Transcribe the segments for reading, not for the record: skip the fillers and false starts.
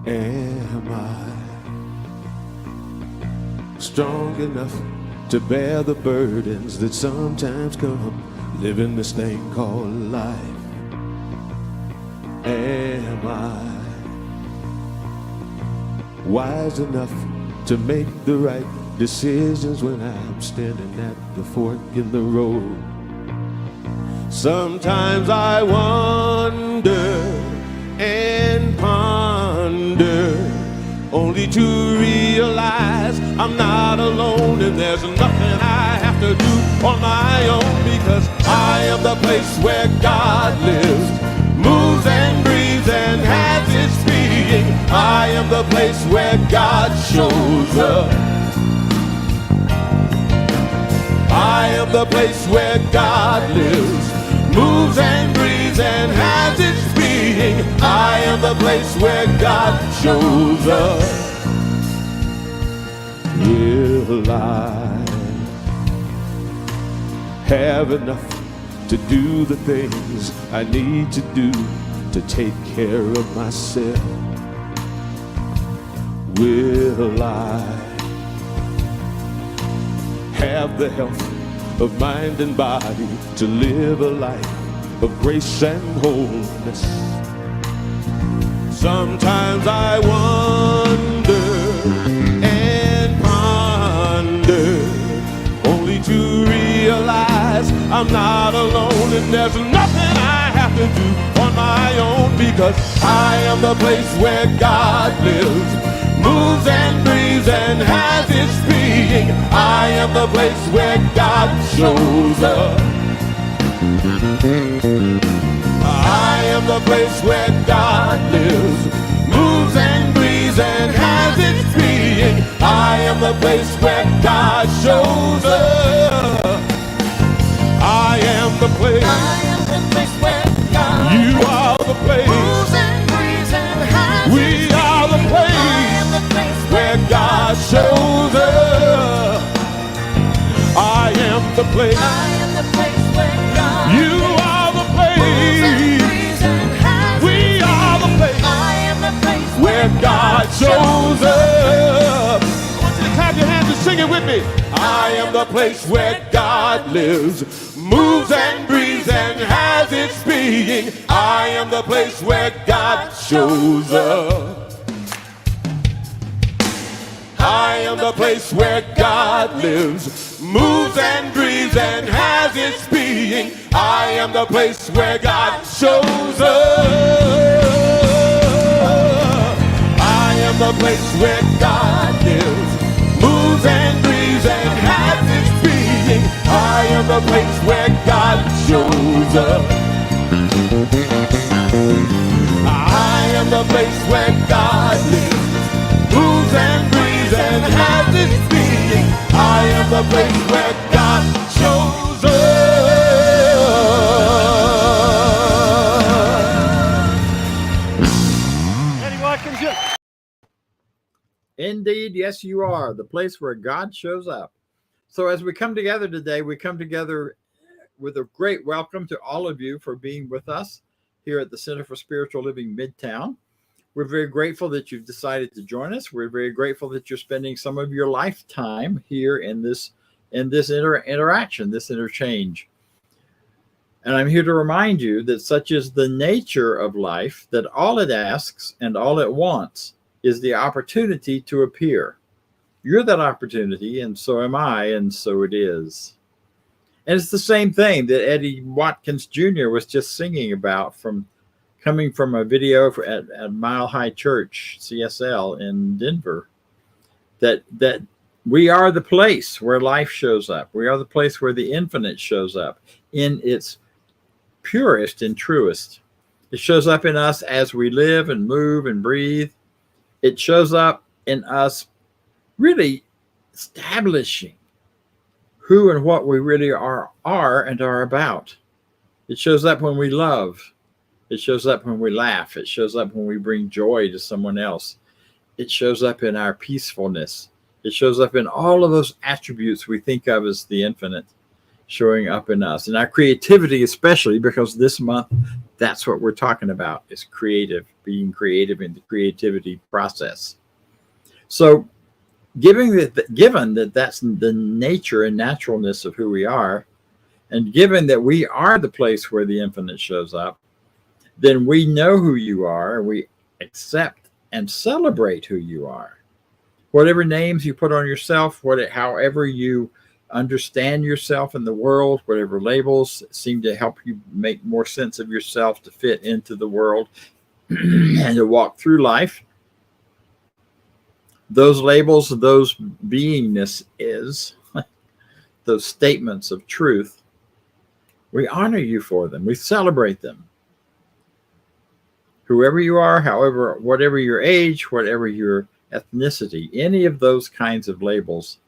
Am I strong enough to bear the burdens that sometimes come living this thing called life? Am I wise enough to make the right decisions when I'm standing at the fork in the road? Sometimes I wonder and ponder, only to realize I'm not alone, and there's nothing I have to do on my own, because I am the place where God lives, moves and breathes and has its being. I am the place where God shows up. I am the place where God lives, moves and breathes and has its being. I am the place where God shows up. Will I have enough to do the things I need to do to take care of myself? Will I have the health of mind and body to live a life of grace and wholeness? Sometimes I wonder and ponder, only to realize I'm not alone, and there's nothing I have to do on my own, because I am the place where God lives, moves and breathes and has its being. I am the place where God shows up. I am the place where God lives, moves and breathes and has its being. I am the place where God shows up. I am the place. I am the place where God You are the place. moves and breathes and has We its are the being. place I am the place where God shows up. I am the place. I am the place where God You are the place. moves and breathes and has We are the place I am the place where God shows up. I want you to clap your hands and sing it with me. I am the place where God lives, moves and breathes and has its being. I am the place where God shows up. I am the place where God lives, moves and breathes and has its being. I am the place where God shows up. I am the place where God lives, moves and breathes and has its being. I am the place where God shows up. I am the place where God lives, moves and breathes and has its being. I am the place where God shows up. Eddie Watkins Jr. Indeed, yes, you are the place where God shows up. So as we come together today, we come together with a great welcome to all of you for being with us here at the Center for Spiritual Living Midtown. We're very grateful that you've decided to join us. We're very grateful that you're spending some of your lifetime here in this interaction, this interchange. And I'm here to remind you that such is the nature of life, that all it asks and all it wants is the opportunity to appear. You're that opportunity, and so am I, and so it is. And it's the same thing that Eddie Watkins Jr. was just singing about, from coming from a video at Mile High Church, CSL in Denver, that we are the place where life shows up. We are the place where the infinite shows up in its purest and truest. It shows up in us as we live and move and breathe. It shows up in us really establishing who and what we really are and are about. It shows up when we love. It shows up when we laugh. It shows up when we bring joy to someone else. It shows up in our peacefulness. It shows up in all of those attributes we think of as the infinite showing up in us. And our creativity, especially, because this month, that's what we're talking about, is being creative in the creativity process. So given that that's the nature and naturalness of who we are, and given that we are the place where the infinite shows up, then we know who you are, and we accept and celebrate who you are. Whatever names you put on yourself, however you understand yourself in the world, whatever labels seem to help you make more sense of yourself to fit into the world and to walk through life, those labels, those beingness is, those statements of truth, we honor you for them. We celebrate them. Whoever you are, however, whatever your age, whatever your ethnicity, any of those kinds of labels,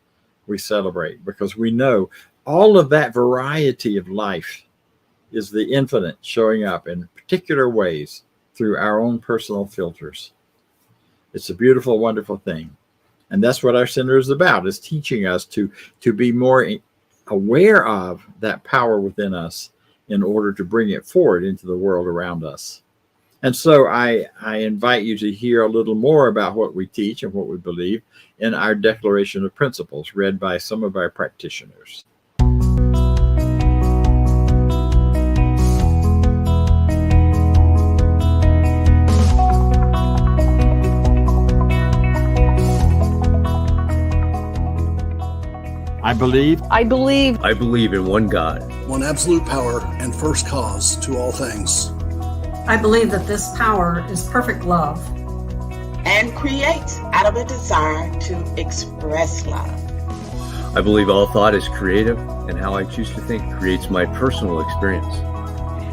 we celebrate, because we know all of that variety of life is the infinite showing up in particular ways through our own personal filters. It's a beautiful, wonderful thing. And that's what our center is about, is teaching us to be more aware of that power within us in order to bring it forward into the world around us. And so I invite you to hear a little more about what we teach and what we believe in our Declaration of Principles, read by some of our practitioners. I believe in one God, one absolute power and first cause to all things. I believe that this power is perfect love and creates out of a desire to express love. I believe all thought is creative, and how I choose to think creates my personal experience.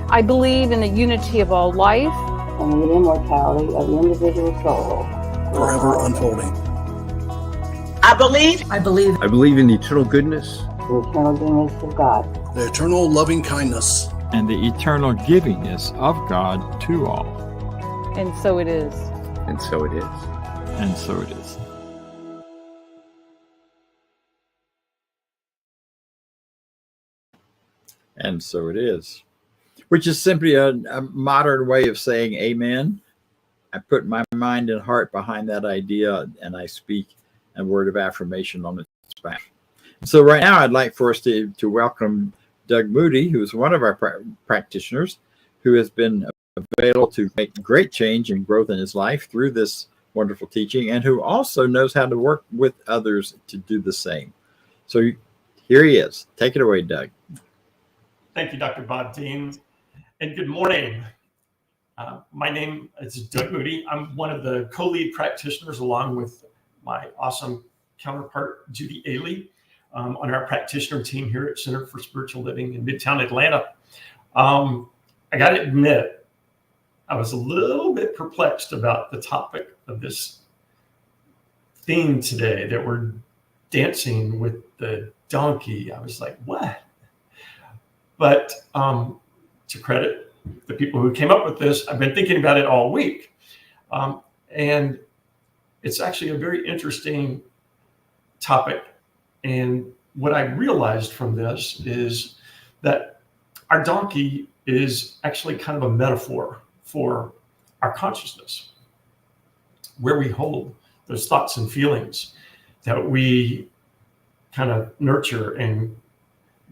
I believe in the unity of all life and the immortality of the individual soul, forever unfolding. I believe in the eternal goodness, the eternal goodness of God, the eternal loving kindness, and the eternal givingness of God to all. And so it is. And so it is. And so it is. And so it is. Which is simply a modern way of saying amen. I put my mind and heart behind that idea, and I speak a word of affirmation on its behalf. So right now I'd like for us to welcome Doug Moody, who is one of our practitioners, who has been available to make great change and growth in his life through this wonderful teaching, and who also knows how to work with others to do the same. So here he is. Take it away, Doug. Thank you, Dr. Bob Deen, and good morning. My name is Doug Moody. I'm one of the co-lead practitioners, along with my awesome counterpart, Judy Ailey, on our practitioner team here at Center for Spiritual Living in Midtown Atlanta. I got to admit, I was a little bit perplexed about the topic of this theme today, that we're dancing with the donkey. I was like, what? But to credit the people who came up with this, I've been thinking about it all week. And it's actually a very interesting topic. And what I realized from this is that our donkey is actually kind of a metaphor for our consciousness. where we hold those thoughts and feelings that we kind of nurture and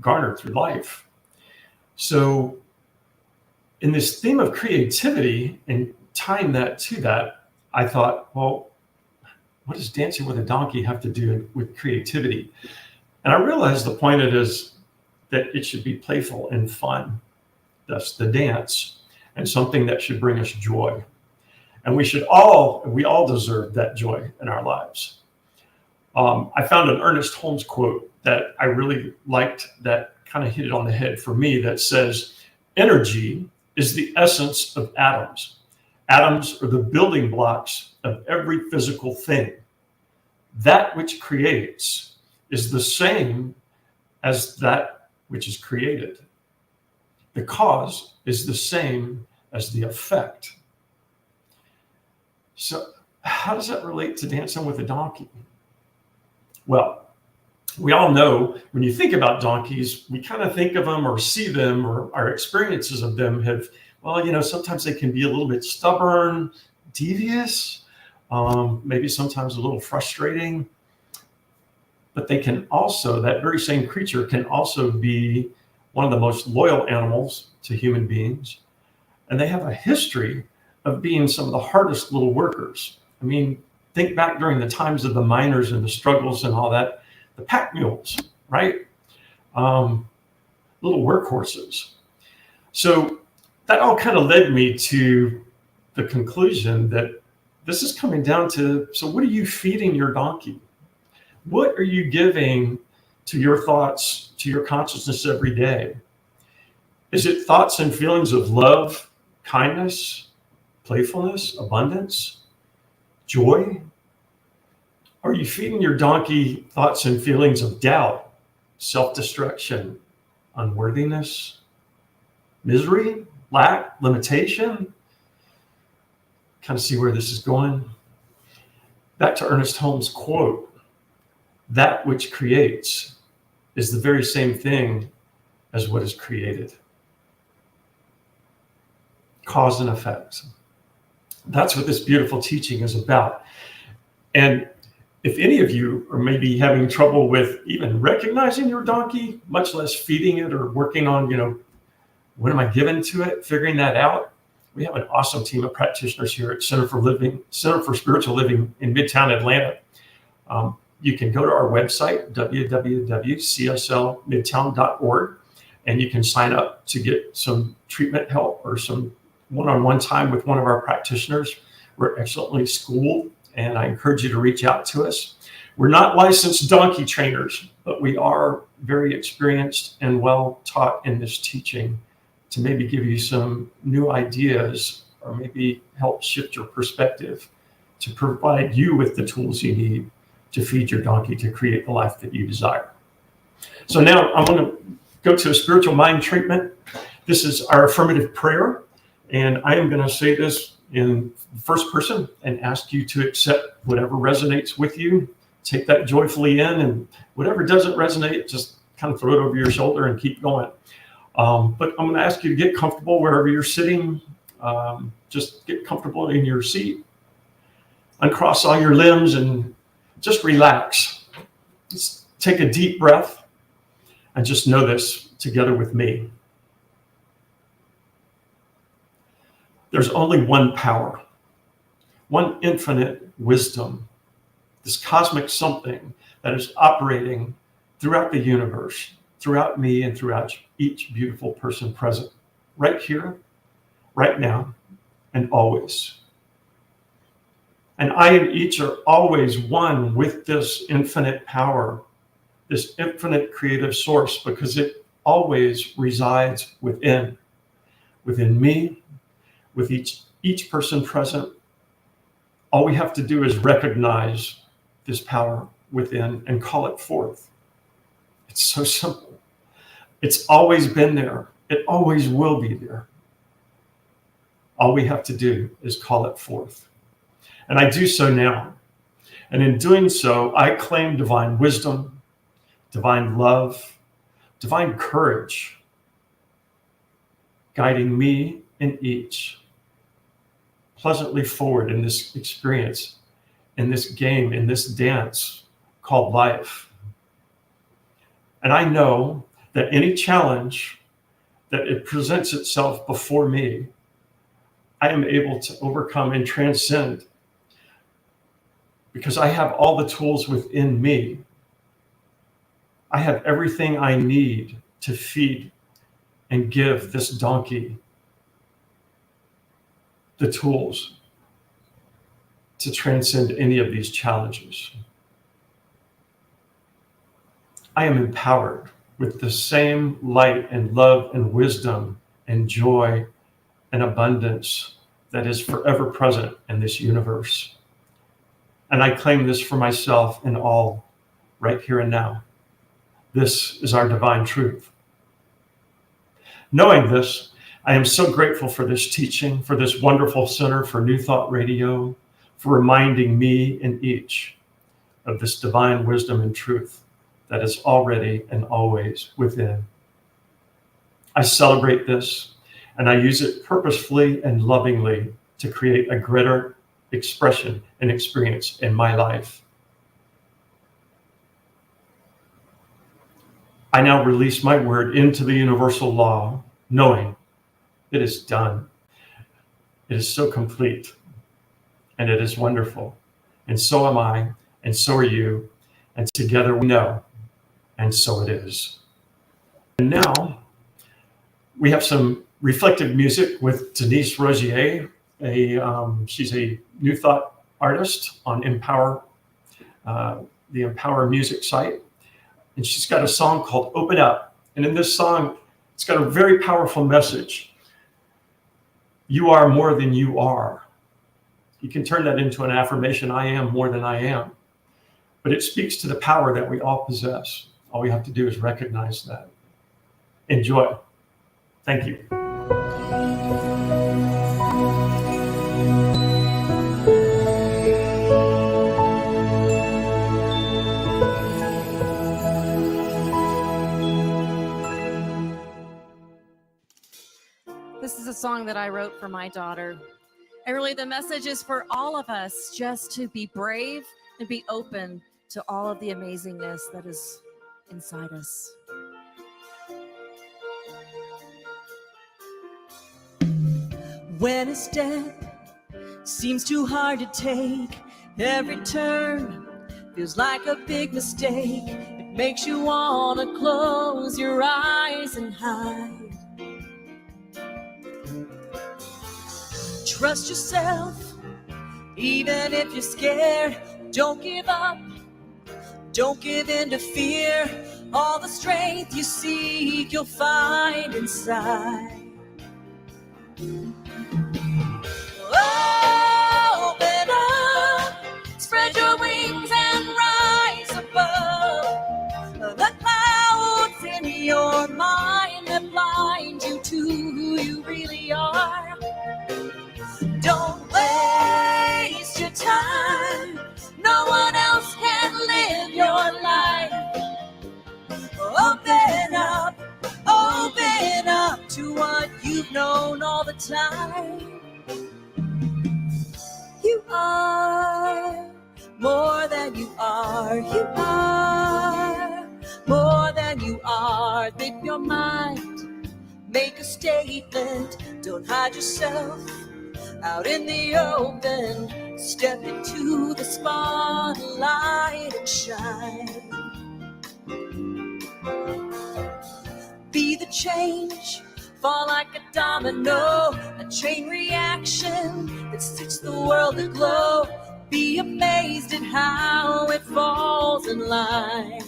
garner through life. So in this theme of creativity and tying that to that, I thought, well, what does dancing with a donkey have to do with creativity? And I realized the point it is that it should be playful and fun. That's the dance, and something that should bring us joy. And we all deserve that joy in our lives. I found an Ernest Holmes quote that I really liked that kind of hit it on the head for me, that says, energy is the essence of atoms. Atoms are the building blocks of every physical thing. That which creates is the same as that which is created. The cause is the same as the effect. So how does that relate to dancing with a donkey? Well, we all know when you think about donkeys, we kind of think of them or see them, or our experiences of them have, well, sometimes they can be a little bit stubborn, devious, maybe sometimes a little frustrating. But they can also, that very same creature can also be one of the most loyal animals to human beings. And they have a history of being some of the hardest little workers. I mean, think back during the times of the miners and the struggles and all that, the pack mules, right? Little workhorses. So that all kind of led me to the conclusion that this is coming down to, so what are you feeding your donkey? What are you giving to your thoughts, to your consciousness every day? Is it thoughts and feelings of love, kindness, playfulness, abundance, joy? Are you feeding your donkey thoughts and feelings of doubt, self-destruction, unworthiness, misery, lack, limitation? Kind of see where this is going. Back to Ernest Holmes' quote, that which creates is the very same thing as what is created. Cause and effect. That's what this beautiful teaching is about. And if any of you are maybe having trouble with even recognizing your donkey, much less feeding it or working on, what am I giving to it, figuring that out, we have an awesome team of practitioners here at Center for Spiritual Living in Midtown Atlanta. You can go to our website, www.cslmidtown.org, and you can sign up to get some treatment help or some one-on-one time with one of our practitioners. We're excellently schooled, and I encourage you to reach out to us. We're not licensed donkey trainers, but we are very experienced and well taught in this teaching to maybe give you some new ideas or maybe help shift your perspective to provide you with the tools you need to feed your donkey to create the life that you desire. So now I'm going to go to a spiritual mind treatment. This is our affirmative prayer, and I am going to say this in first person and ask you to accept whatever resonates with you. Take that joyfully in, and whatever doesn't resonate, just kind of throw it over your shoulder and keep going. But I'm going to ask you to get comfortable wherever you're sitting. Just get comfortable in your seat. Uncross all your limbs and just relax. Just take a deep breath and just know this together with me. There's only one power, one infinite wisdom, this cosmic something that is operating throughout the universe, throughout me, and throughout each beautiful person present, right here, right now, and always. And I and each are always one with this infinite power, this infinite creative source, because it always resides within me, with each person present. All we have to do is recognize this power within and call it forth. It's so simple. It's always been there. It always will be there. All we have to do is call it forth. And I do so now. And in doing so, I claim divine wisdom, divine love, divine courage, guiding me and each pleasantly forward in this experience in this game, in this dance called life. And I know that any challenge that it presents itself before me, I am able to overcome and transcend because I have all the tools within me. I have everything I need to feed and give this donkey the tools to transcend any of these challenges. I am empowered with the same light and love and wisdom and joy and abundance that is forever present in this universe. And I claim this for myself and all right here and now. This is our divine truth. Knowing this, I am so grateful for this teaching, for this wonderful Center for New Thought Radio, for reminding me and each of this divine wisdom and truth that is already and always within. I celebrate this, and I use it purposefully and lovingly to create a greater expression and experience in my life. I now release my word into the universal law, knowing it is done. It is so complete, and it is wonderful. And so am I, and so are you, and together we know, and so it is. And now we have some reflective music with Denise Rosier. She's a New Thought artist on Empower, the Empower music site. And she's got a song called Open Up. And in this song, it's got a very powerful message. You are more than you are. You can turn that into an affirmation, I am more than I am. But it speaks to the power that we all possess. All we have to do is recognize that. Enjoy. Thank you. This is a song that I wrote for my daughter. And really the message is for all of us just to be brave and be open to all of the amazingness that is inside us. When a step seems too hard to take, every turn feels like a big mistake. It makes you want to close your eyes and hide. Trust yourself, even if you're scared. Don't give up, don't give in to fear. All the strength you seek, you'll find inside. Open up, spread your wings and rise above the clouds in your mind that blind you to who you really are. Don't waste your time, no one else can live your life. Open up to what you've known all the time. You are more than you are. You are more than you are. Think your mind, make a statement. Don't hide yourself out in the open. Step into the spotlight and shine. Be the change, fall like a domino, a chain reaction that sets the world aglow. Be amazed at how it falls in line.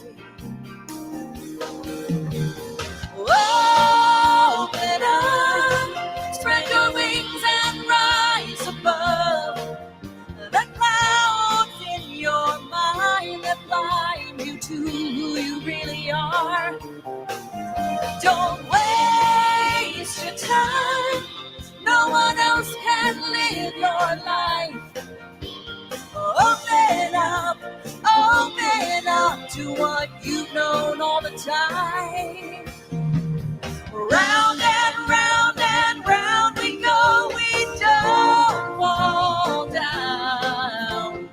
Open up, spread your wings and rise above the clouds in your mind that blind you to who you really are. Don't waste your time, no one else can live your life. Open up to what you've known all the time. Round and round we go, we don't fall down.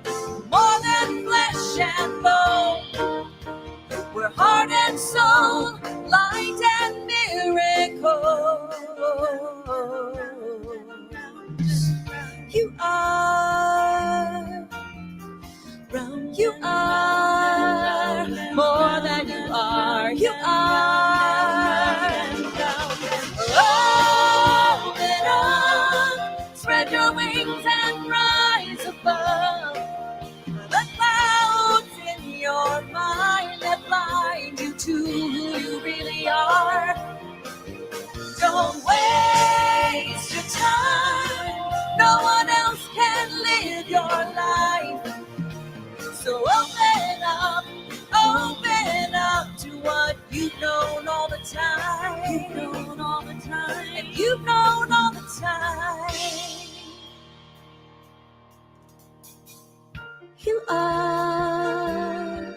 known all the time. You've known all the time. And you've known all the time. You are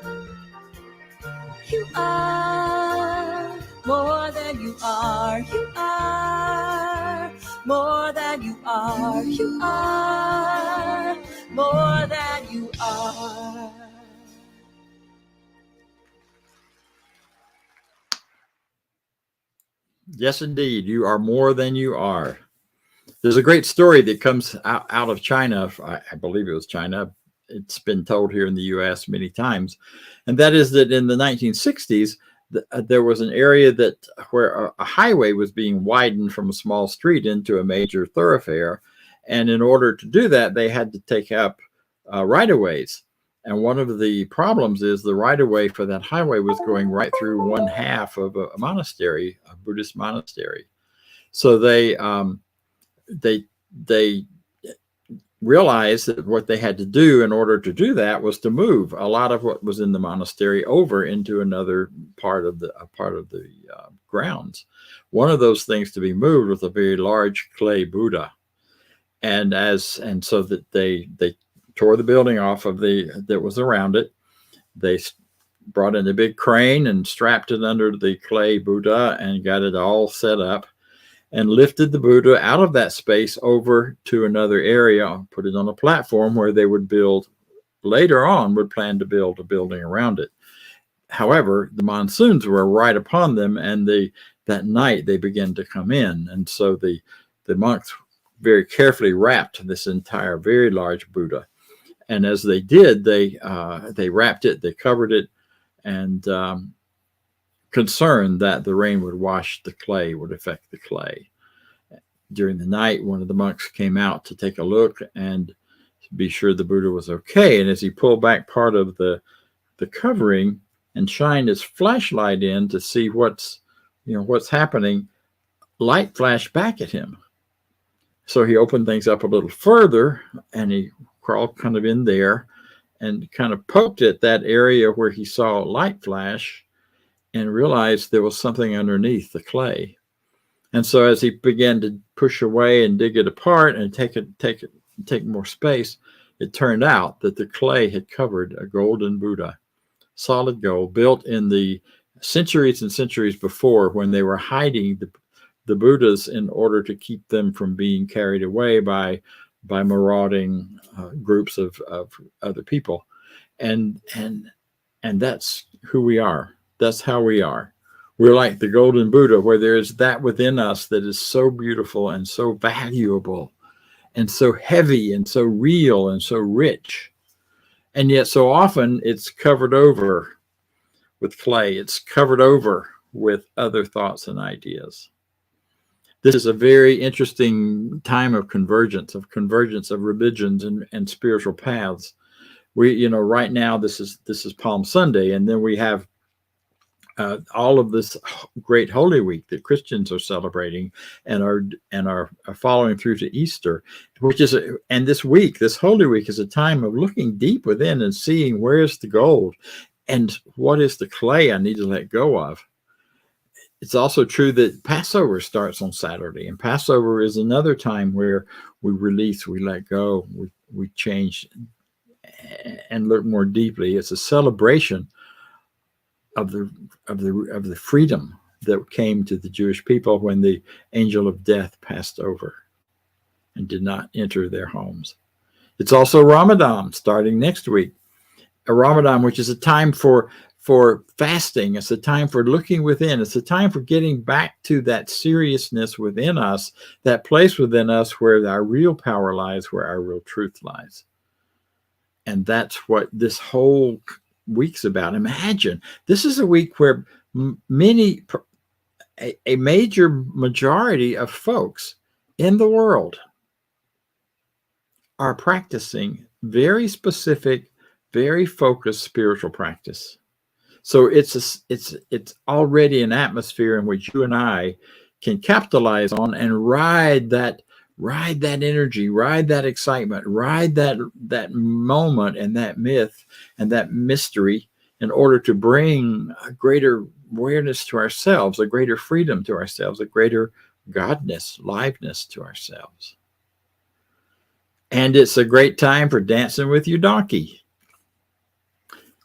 more than you are. You are more than you are. You are more than you are. Yes, indeed. You are more than you are. There's a great story that comes out of China. I believe it was China. It's been told here in the U.S. many times. And that is that in the 1960s, there was an area where a highway was being widened from a small street into a major thoroughfare. And in order to do that, they had to take up right-of-ways. And one of the problems is the right-of-way for that highway was going right through one half of a monastery, a Buddhist monastery. So they realized that what they had to do in order to do that was to move a lot of what was in the monastery over into another part of the grounds. One of those things to be moved was a very large clay Buddha, and so that they tore the building off of that was around it. They brought in a big crane and strapped it under the clay Buddha and got it all set up, and lifted the Buddha out of that space over to another area, put it on a platform where they would plan to build a building around it. However, the monsoons were right upon them, and that night they began to come in. And so the monks very carefully wrapped this entire very large Buddha. And as they did, they wrapped it, they covered it, and concerned that the rain would would affect the clay. During the night, one of the monks came out to take a look and be sure the Buddha was okay. And as he pulled back part of the covering and shined his flashlight in to see what's happening, light flashed back at him. So he opened things up a little further, and he crawled kind of in there and kind of poked at that area where he saw light flash, and realized there was something underneath the clay. And so as he began to push away and dig it apart and take more space, it turned out that the clay had covered a golden Buddha, solid gold, built in the centuries and centuries before, when they were hiding the Buddhas in order to keep them from being carried away by marauding groups of other people. And that's who we are. That's how we are. We're like the golden Buddha, where there is that within us that is so beautiful and so valuable and so heavy and so real and so rich. And yet so often it's covered over with clay. It's covered over with other thoughts and ideas. This is a very interesting time of convergence of religions and spiritual paths. Right now this is Palm Sunday, and then we have all of this great Holy Week that Christians are celebrating and are following through to Easter, and this Holy Week is a time of looking deep within and seeing where's the gold and what is the clay I need to let go of. It's also true that Passover starts on Saturday, and Passover is another time where we release, we let go, we change and look more deeply. It's a celebration of the freedom that came to the Jewish people when the angel of death passed over and did not enter their homes. It's also Ramadan starting next week. A Ramadan, which is a time for fasting. It's a time for looking within. It's a time for getting back to that seriousness within us, that place within us where our real power lies, where our real truth lies. And that's what this whole week's about. Imagine, this is a week where a major majority of folks in the world are practicing very specific, very focused spiritual practice. So it's already an atmosphere in which you and I can capitalize on and ride that energy, ride that excitement, ride that moment and that myth and that mystery in order to bring a greater awareness to ourselves, a greater freedom to ourselves, a greater godness, liveness to ourselves. And it's a great time for dancing with your donkey.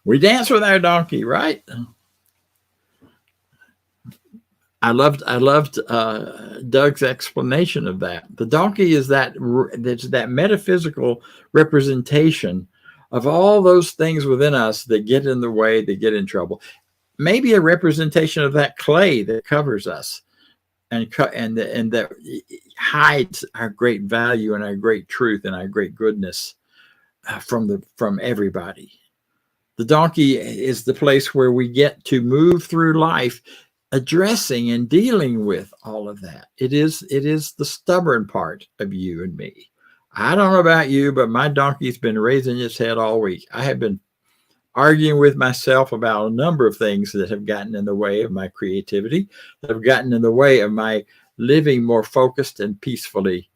We dance with our donkey, right? I loved Doug's explanation of that. The donkey is that metaphysical representation of all those things within us that get in the way, that get in trouble. Maybe a representation of that clay that covers us and that hides our great value and our great truth and our great goodness from everybody. The donkey is the place where we get to move through life addressing and dealing with all of that. It is the stubborn part of you and me. I don't know about you, but my donkey's been raising its head all week. I have been arguing with myself about a number of things that have gotten in the way of my creativity, that have gotten in the way of my living more focused and peacefully.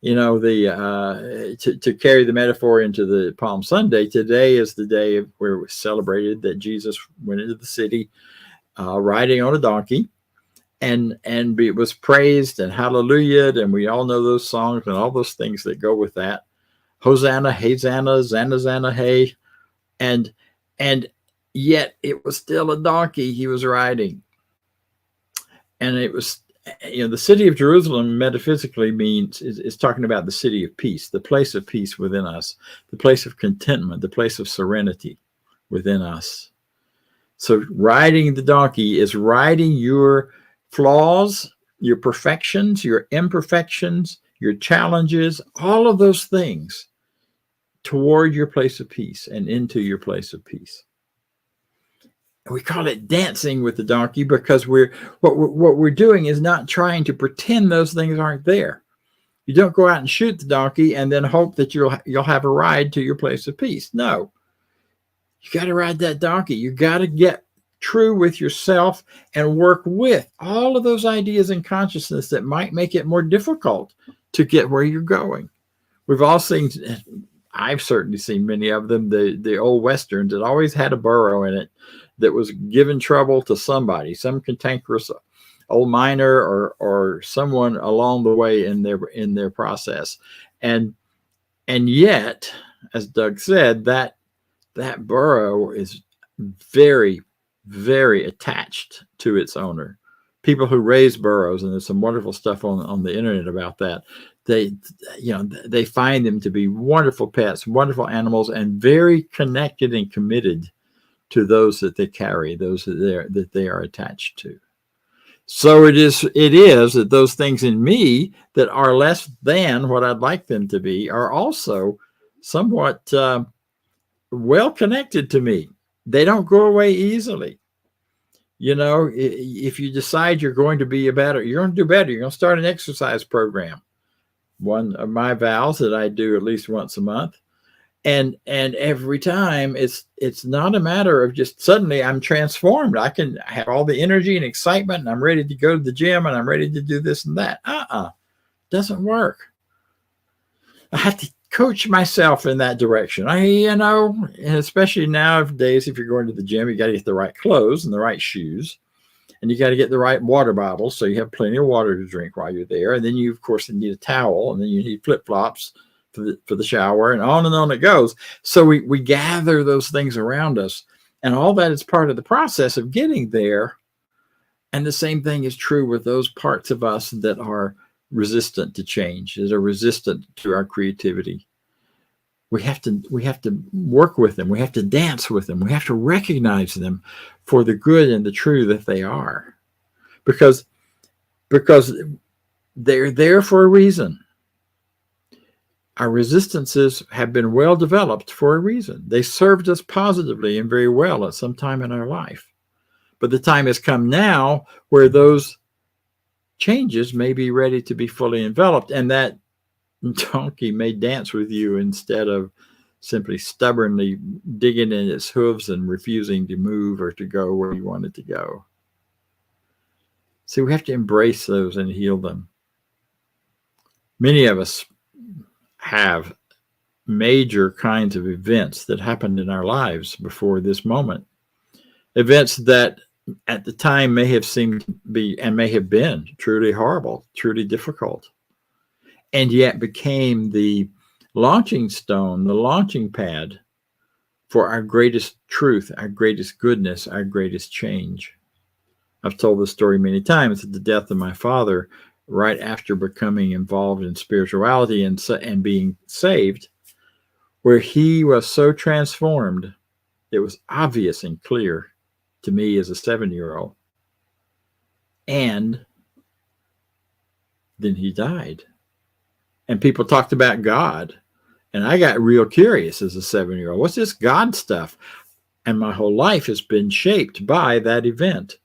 You know, to carry the metaphor into the Palm Sunday, today is the day where we celebrated that Jesus went into the city riding on a donkey, and it was praised and hallelujah, and we all know those songs and all those things that go with that. Hosanna, hey Zanna, Zanna, Zanna, hey. And yet it was still a donkey he was riding. And it was, you know, the city of Jerusalem metaphysically is talking about the city of peace, the place of peace within us, the place of contentment, the place of serenity within us. So riding the donkey is riding your flaws, your perfections, your imperfections, your challenges, all of those things toward your place of peace and into your place of peace. And we call it dancing with the donkey because what we're doing is not trying to pretend those things aren't there. You don't go out and shoot the donkey and then hope that you'll have a ride to your place of peace. No. You got to ride that donkey. You got to get true with yourself and work with all of those ideas and consciousness that might make it more difficult to get where you're going. We've all seen, I've certainly seen many of them, the old Westerns that always had a burro in it that was giving trouble to somebody, some cantankerous old miner or someone along the way in their process. And yet, as Doug said, that burro is very, very attached to its owner. People who raise burros, and there's some wonderful stuff on the internet about that, they find them to be wonderful pets, wonderful animals, and very connected and committed to those that they carry, those that they are attached to. So it is that those things in me that are less than what I'd like them to be are also somewhat well connected to me. They don't go away easily. You know, if you decide you're going to do better, you're going to start an exercise program. One of my vows that I do at least once a month. And every time it's not a matter of just suddenly I'm transformed. I can have all the energy and excitement and I'm ready to go to the gym and I'm ready to do this and that. Doesn't work. I have to coach myself in that direction. And especially nowadays, if you're going to the gym, you got to get the right clothes and the right shoes, and you got to get the right water bottle so you have plenty of water to drink while you're there. And then you, of course, need a towel, and then you need flip-flops for the shower, and on it goes. So we gather those things around us, and all that is part of the process of getting there. And the same thing is true with those parts of us that are resistant to change, that are resistant to our creativity. We have to work with them. We have to dance with them. We have to recognize them for the good and the true that they are, because they're there for a reason. Our resistances have been well developed for a reason. They served us positively and very well at some time in our life. But the time has come now where those changes may be ready to be fully enveloped, and that donkey may dance with you instead of simply stubbornly digging in its hooves and refusing to move or to go where you want it to go. See, we have to embrace those and heal them. Many of us have major kinds of events that happened in our lives before this moment. Events that at the time may have seemed to be and may have been truly horrible, truly difficult, and yet became the launching stone, the launching pad for our greatest truth, our greatest goodness, our greatest change. I've told this story many times at the death of my father, right after becoming involved in spirituality and being saved, where he was so transformed, it was obvious and clear to me as a 7-year-old. And then he died. And people talked about God. And I got real curious as a 7-year-old. What's this God stuff? And my whole life has been shaped by that event.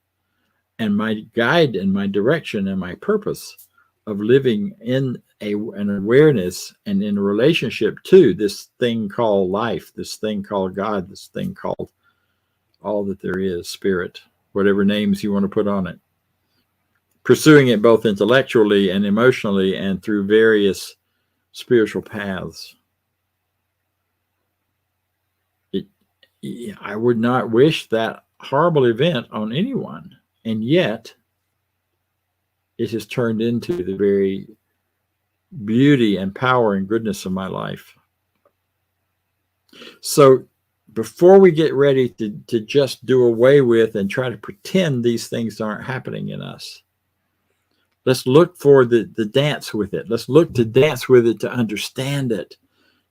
And my guide and my direction and my purpose of living in an awareness and in a relationship to this thing called life, this thing called God, this thing called all that there is, spirit, whatever names you want to put on it. Pursuing it both intellectually and emotionally and through various spiritual paths. I would not wish that horrible event on anyone. And yet, it has turned into the very beauty and power and goodness of my life. So before we get ready to just do away with and try to pretend these things aren't happening in us, let's look for the dance with it. Let's look to dance with it, to understand it,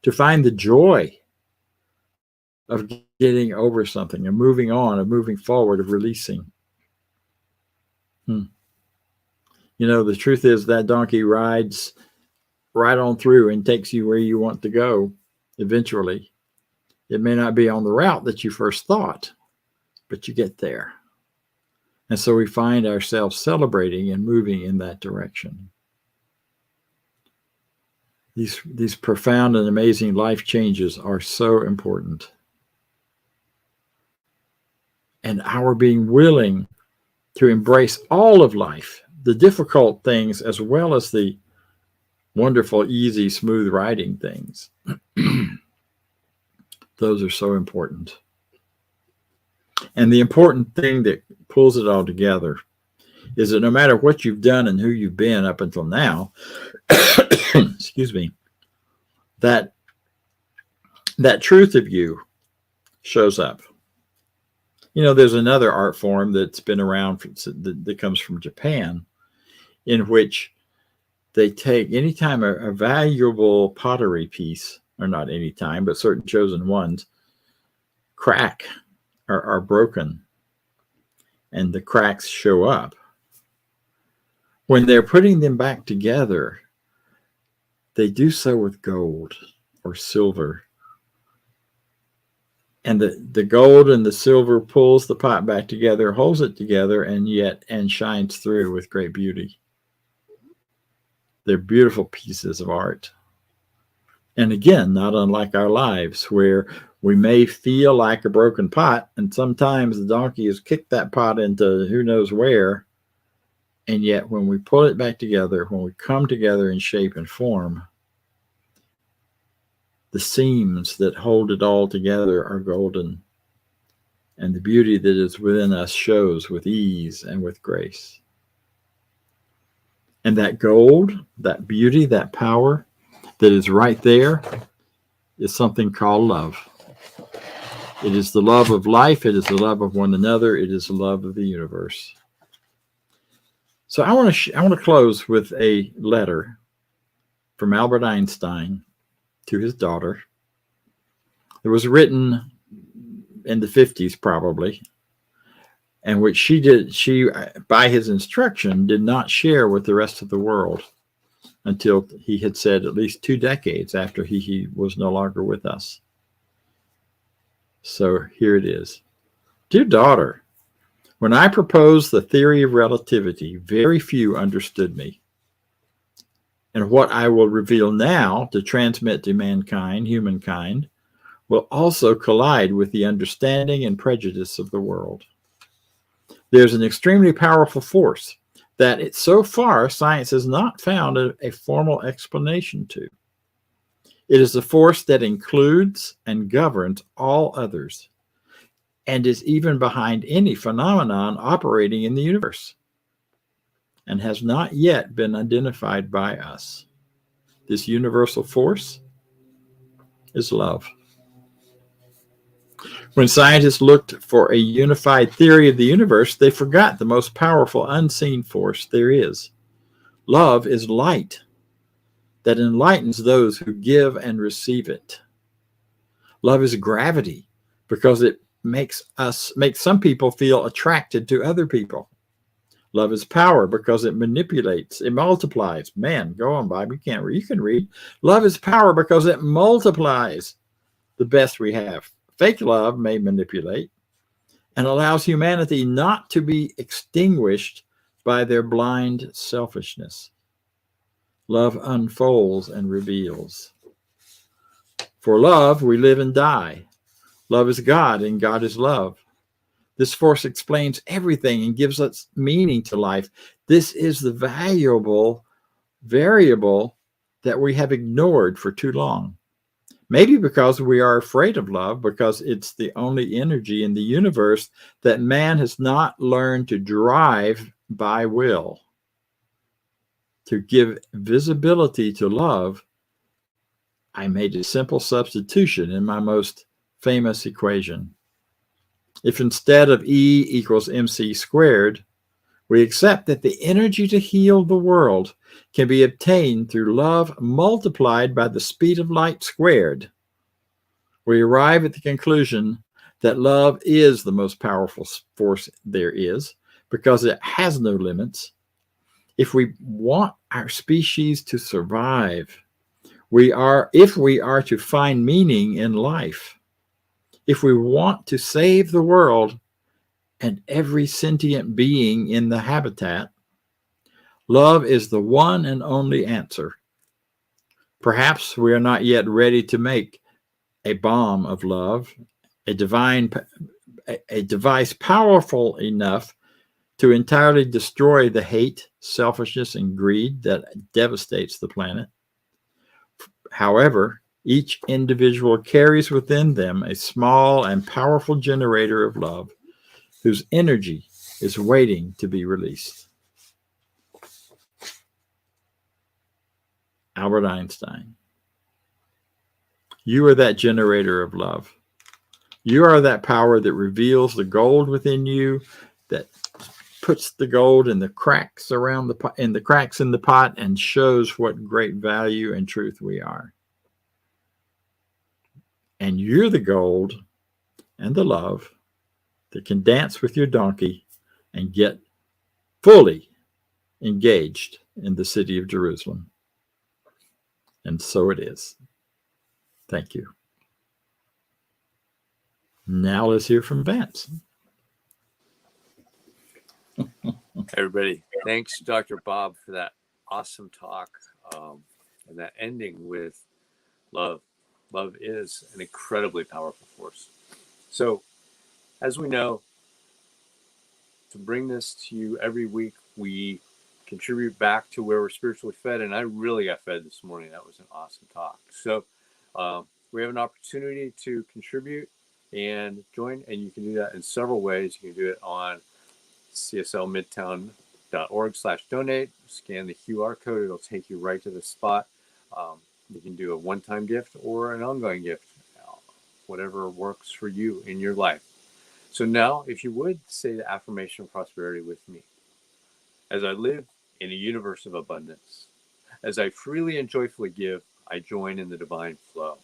to find the joy of getting over something, of moving on, of moving forward, of releasing. You know, the truth is that donkey rides right on through and takes you where you want to go eventually. It may not be on the route that you first thought, but you get there. And so we find ourselves celebrating and moving in that direction. These profound and amazing life changes are so important. And our being willing to embrace all of life, the difficult things as well as the wonderful, easy, smooth riding things. Those are so important. And the important thing that pulls it all together is that no matter what you've done and who you've been up until now, excuse me, that truth of you shows up. You know, there's another art form that's been around that comes from Japan, in which they take anytime a valuable pottery piece, or not any time, but certain chosen ones, crack or are broken, and the cracks show up. When they're putting them back together, they do so with gold or silver. And the gold and the silver pulls the pot back together, holds it together, and shines through with great beauty. They're beautiful pieces of art. And again, not unlike our lives, where we may feel like a broken pot, and sometimes the donkey has kicked that pot into who knows where. And yet when we pull it back together, when we come together in shape and form, the seams that hold it all together are golden. And the beauty that is within us shows with ease and with grace. And that gold, that beauty, that power that is right there is something called love. It is the love of life. It is the love of one another. It is the love of the universe. So I want to close with a letter from Albert Einstein to his daughter. It was written in the 50s probably, and which she by his instruction did not share with the rest of the world until he had said at least 2 decades after he was no longer with us. So here it is. Dear daughter, when I proposed the theory of relativity, very few understood me. And what I will reveal now to transmit to mankind, humankind, will also collide with the understanding and prejudice of the world. There's an extremely powerful force that so far science has not found a formal explanation to. It is a force that includes and governs all others. and is even behind any phenomenon operating in the universe, and has not yet been identified by us. This universal force is love. When scientists looked for a unified theory of the universe, they forgot the most powerful unseen force there is. Love is light that enlightens those who give and receive it. Love is gravity because it makes some people feel attracted to other people. Love is power because it manipulates, it multiplies. Man, go on, Bob, you can read. Love is power because it multiplies the best we have. Fake love may manipulate and allows humanity not to be extinguished by their blind selfishness. Love unfolds and reveals. For love, we live and die. Love is God, and God is love. This force explains everything and gives us meaning to life. This is the valuable variable that we have ignored for too long. Maybe because we are afraid of love, because it's the only energy in the universe that man has not learned to drive by will. To give visibility to love, I made a simple substitution in my most famous equation. If instead of E equals mc squared, we accept that the energy to heal the world can be obtained through love multiplied by the speed of light squared, we arrive at the conclusion that love is the most powerful force there is because it has no limits. If we want our species to survive, if we are to find meaning in life, if we want to save the world and every sentient being in the habitat, love is the one and only answer. Perhaps we are not yet ready to make a bomb of love, a device powerful enough to entirely destroy the hate, selfishness, and greed that devastates the planet. However, each individual carries within them a small and powerful generator of love whose energy is waiting to be released. Albert Einstein. You are that generator of love. You are that power that reveals the gold within you, that puts the gold in the cracks around in the pot and shows what great value and truth we are. And you're the gold and the love that can dance with your donkey and get fully engaged in the city of Jerusalem. And so it is. Thank you. Now let's hear from Vance. Everybody, thanks, Dr. Bob, for that awesome talk and that ending with love. Love is an incredibly powerful force. So, as we know, to bring this to you every week, we contribute back to where we're spiritually fed, and I really got fed this morning. That was an awesome talk. So, we have an opportunity to contribute and join, and you can do that in several ways. You can do it on cslmidtown.org/donate. Scan the QR code. It'll take you right to the spot. You can do a one-time gift or an ongoing gift, whatever works for you in your life. So now, if you would, say the affirmation of prosperity with me. As I live in a universe of abundance, as I freely and joyfully give, I join in the divine flow.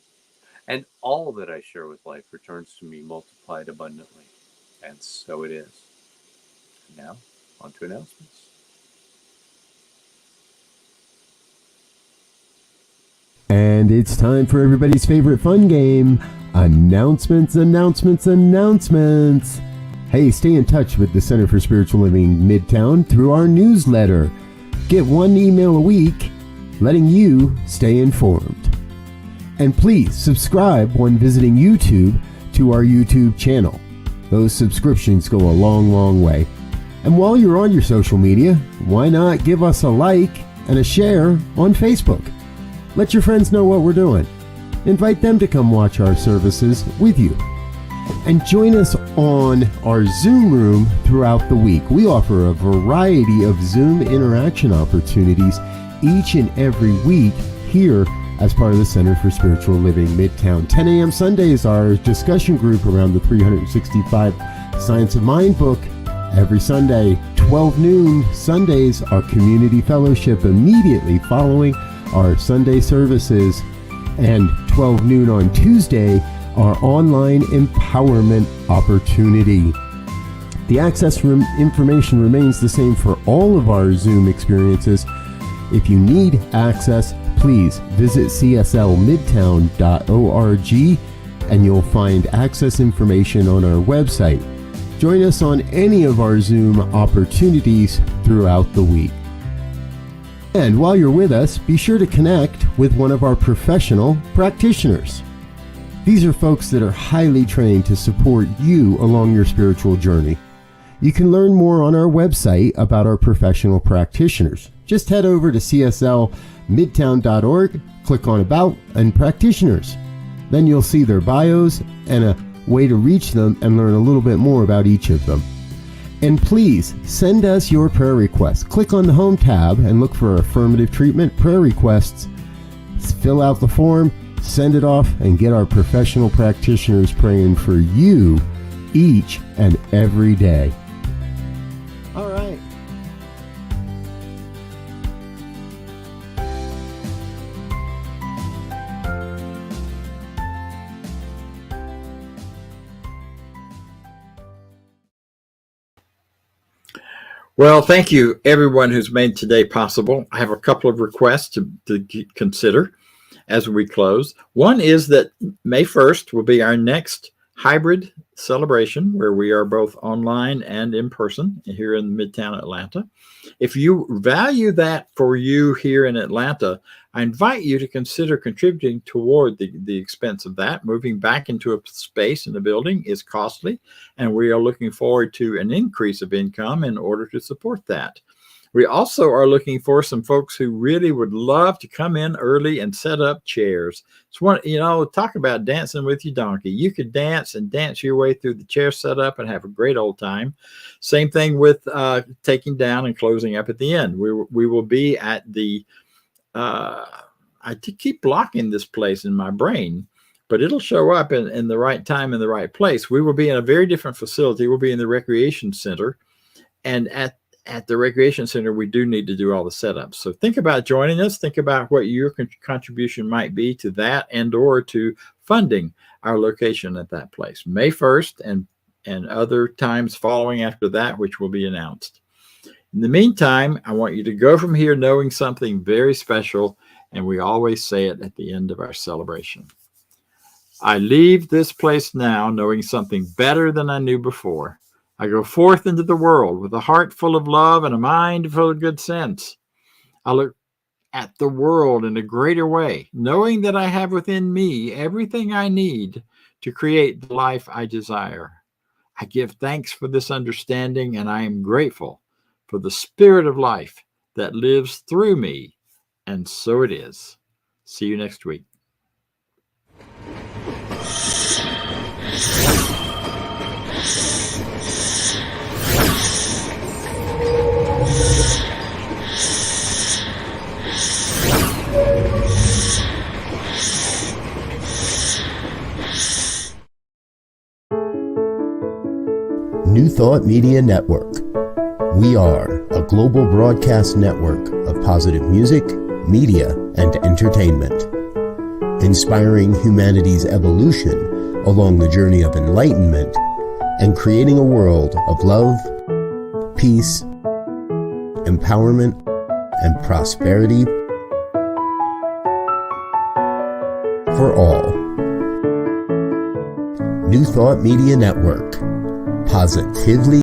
And all that I share with life returns to me multiplied abundantly. And so it is. Now, on to announcements. And it's time for everybody's favorite fun game, announcements. Hey, stay in touch with the Center for Spiritual Living Midtown through our newsletter. Get one email a week, letting you stay informed. And please subscribe when visiting YouTube to our YouTube channel. Those subscriptions go a long, long way. And while you're on your social media, why not give us a like and a share on Facebook? Let your friends know what we're doing. Invite them to come watch our services with you. And join us on our Zoom room throughout the week. We offer a variety of Zoom interaction opportunities each and every week here as part of the Center for Spiritual Living Midtown. 10 a.m. Sundays, our discussion group around the 365 Science of Mind book. Every Sunday, 12 noon Sundays, our community fellowship immediately following our Sunday services. And 12 noon on Tuesday, our online empowerment opportunity. The access information remains the same for all of our Zoom experiences. If you need access, please visit cslmidtown.org and you'll find access information on our website. Join us on any of our Zoom opportunities throughout the week. And while you're with us, be sure to connect with one of our professional practitioners. These are folks that are highly trained to support you along your spiritual journey. You can learn more on our website about our professional practitioners. Just head over to cslmidtown.org, click on About and Practitioners. Then you'll see their bios and a way to reach them and learn a little bit more about each of them. And please send us your prayer requests. Click on the Home tab and look for Affirmative Treatment Prayer Requests. Fill out the form, send it off, and get our professional practitioners praying for you each and every day. All right. Well, thank you, everyone who's made today possible. I have a couple of requests to consider as we close. One is that May 1st will be our next hybrid celebration where we are both online and in person here in Midtown Atlanta. If you value that for you here in Atlanta, I invite you to consider contributing toward the expense of that. Moving back into a space in the building is costly, and we are looking forward to an increase of income in order to support that. We also are looking for some folks who really would love to come in early and set up chairs. It's one, talk about dancing with your donkey. You could dance your way through the chair setup and have a great old time. Same thing with taking down and closing up at the end. We will be at the, I keep blocking this place in my brain, but it'll show up in the right time in the right place. We will be in a very different facility. We'll be in the recreation center, and at the recreation center, we do need to do all the setups. So think about joining us. Think about what your contribution might be to that and or to funding our location at that place. May 1st and other times following after that, which will be announced. In the meantime, I want you to go from here knowing something very special, and we always say it at the end of our celebration. I leave this place now knowing something better than I knew before. I go forth into the world with a heart full of love and a mind full of good sense. I look at the world in a greater way, knowing that I have within me everything I need to create the life I desire. I give thanks for this understanding, and I am grateful for the spirit of life that lives through me, and so it is. See you next week. New Thought Media Network. We are a global broadcast network of positive music, media, and entertainment, inspiring humanity's evolution along the journey of enlightenment and creating a world of love, peace, empowerment, and prosperity for all. New Thought Media Network. Positively